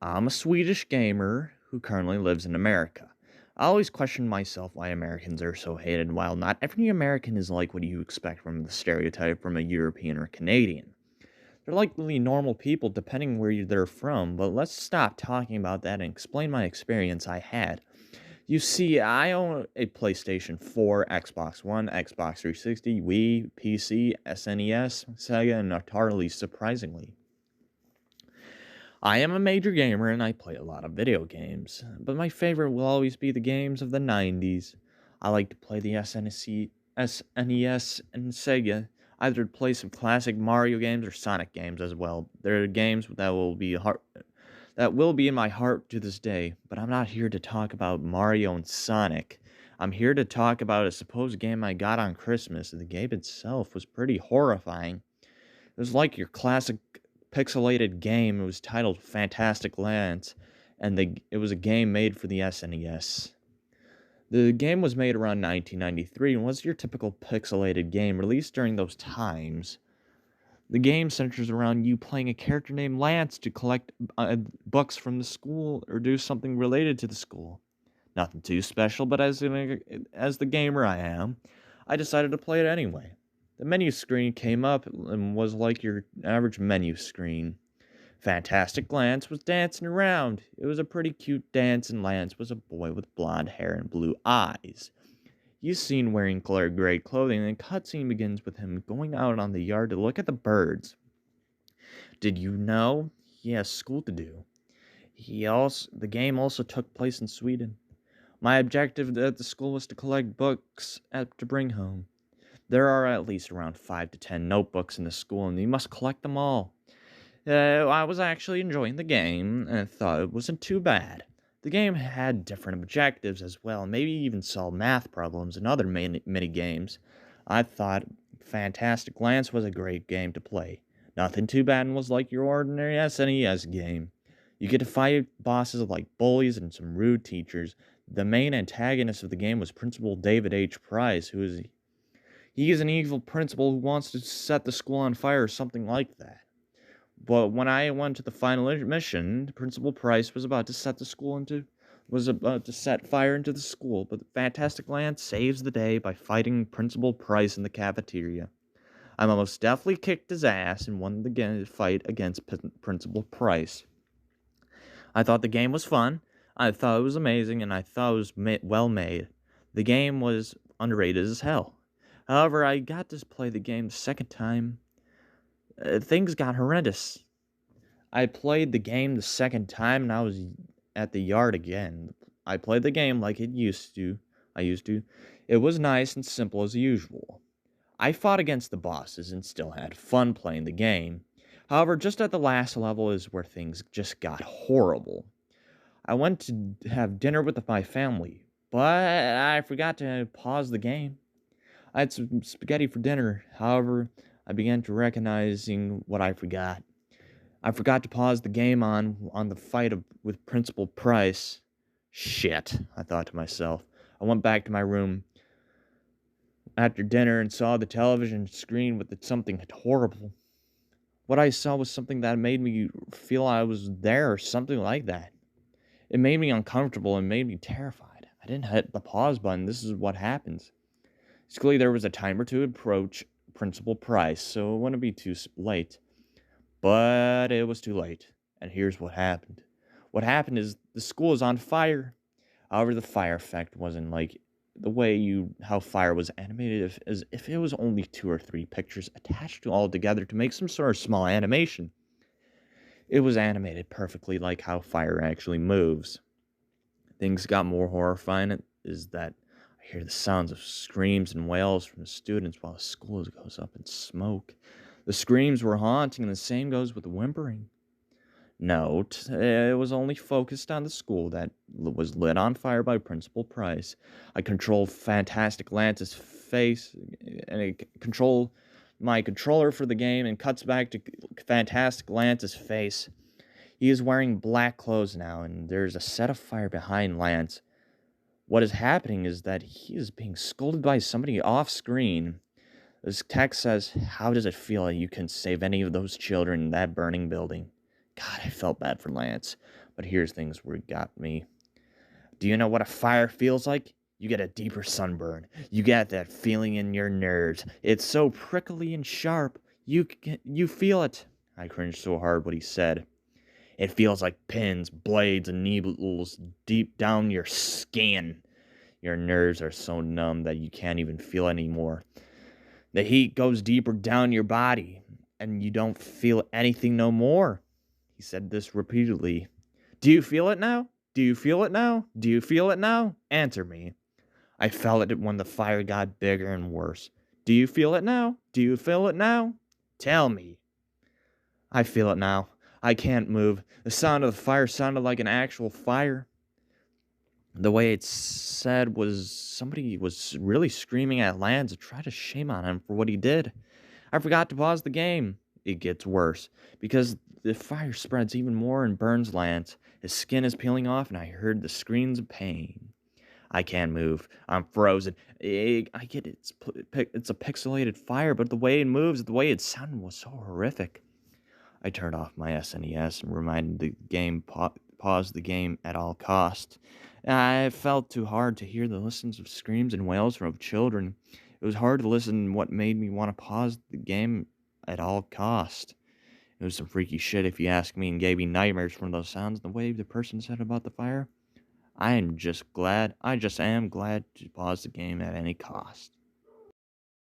I'm a Swedish gamer who currently lives in America. I always question myself why Americans are so hated, while not every American is like what you expect from the stereotype from a European or Canadian. They're likely normal people depending where they're from, but let's stop talking about that and explain my experience I had. You see, I own a PlayStation 4, Xbox One, Xbox 360, Wii, PC, SNES, Sega, and utterly surprisingly, I am a major gamer and I play a lot of video games, but my favorite will always be the games of the 90s. I like to play the SNES and Sega, either to play some classic Mario games or Sonic games as well. They're games that will be in my heart to this day, but I'm not here to talk about Mario and Sonic. I'm here to talk about a supposed game I got on Christmas. The game itself was pretty horrifying. It was like your classic pixelated game. It was titled Fantastic Lands, and it was a game made for the SNES. The game was made around 1993 and was your typical pixelated game released during those times. The game centers around you playing a character named Lance to collect books from the school or do something related to the school. Nothing too special, but as the gamer I am, I decided to play it anyway. The menu screen came up and was like your average menu screen. Fantastic Lance was dancing around. It was a pretty cute dance, and Lance was a boy with blonde hair and blue eyes. He's seen wearing gray clothing, and the cutscene begins with him going out on the yard to look at the birds. Did you know he has school to do? The game also took place in Sweden. My objective at the school was to collect books to bring home. There are at least around 5 to 10 notebooks in the school, and you must collect them all. I was actually enjoying the game, and thought it wasn't too bad. The game had different objectives as well, maybe even solved math problems and other mini games. I thought Fantastic Lance was a great game to play. Nothing too bad and was like your ordinary SNES game. You get to fight bosses like bullies and some rude teachers. The main antagonist of the game was Principal David H. Price, he is an evil principal who wants to set the school on fire or something like that. But when I went to the final mission, Principal Price was about to set fire into the school, but the Fantastic Lance saves the day by fighting Principal Price in the cafeteria. I almost definitely kicked his ass and won the fight against Principal Price. I thought the game was fun, I thought it was amazing, and I thought it was well made. The game was underrated as hell. However, I got to play the game the second time. Things got horrendous. I played the game the second time and I was at the yard again. I played the game like I used to. It was nice and simple as usual. I fought against the bosses and still had fun playing the game. However, just at the last level is where things just got horrible. I went to have dinner with my family, but I forgot to pause the game. I had some spaghetti for dinner. However, I began to recognizing what I forgot. I forgot to pause the game on the fight with Principal Price. Shit, I thought to myself. I went back to my room after dinner and saw the television screen with something horrible. What I saw was something that made me feel I was there or something like that. It made me uncomfortable and made me terrified. I didn't hit the pause button. This is what happens. Basically, there was a timer to approach Principal Price, so it wouldn't be too late. But it was too late, and here's what happened. What happened is the school is on fire. However, the fire effect wasn't like the way how fire was animated, as if it was only 2 or 3 pictures attached all together to make some sort of small animation. It was animated perfectly like how fire actually moves. Things got more horrifying is that I hear the sounds of screams and wails from the students while the school goes up in smoke. The screams were haunting, and the same goes with the whimpering. Note, it was only focused on the school that was lit on fire by Principal Price. I controlled Fantastic Lance's face, and I control my controller for the game, and cuts back to Fantastic Lance's face. He is wearing black clothes now, and there's a set of fire behind Lance. What is happening is that he is being scolded by somebody off screen. This text says, "How does it feel that you can save any of those children in that burning building?" God, I felt bad for Lance. But here's things where it got me. Do you know what a fire feels like? You get a deeper sunburn. You get that feeling in your nerves. It's so prickly and sharp. You feel it. I cringed so hard what he said. It feels like pins, blades, and needles deep down your skin. Your nerves are so numb that you can't even feel anymore. The heat goes deeper down your body, and you don't feel anything no more. He said this repeatedly. Do you feel it now? Do you feel it now? Do you feel it now? Answer me. I felt it when the fire got bigger and worse. Do you feel it now? Do you feel it now? Tell me. I feel it now. I can't move. The sound of the fire sounded like an actual fire. The way it said was somebody was really screaming at Lance to try to shame on him for what he did. I forgot to pause the game. It gets worse, because the fire spreads even more and burns Lance. His skin is peeling off, and I heard the screams of pain. I can't move. I'm frozen. I get it. It's a pixelated fire, but the way it moves, the way it sounded was so horrific. I turned off my SNES and reminded the game pause the game at all cost. I felt too hard to hear the listens of screams and wails from children. It was hard to listen what made me want to pause the game at all cost. It was some freaky shit if you ask me, and gave me nightmares from those sounds. The way the person said about the fire, I just am glad to pause the game at any cost.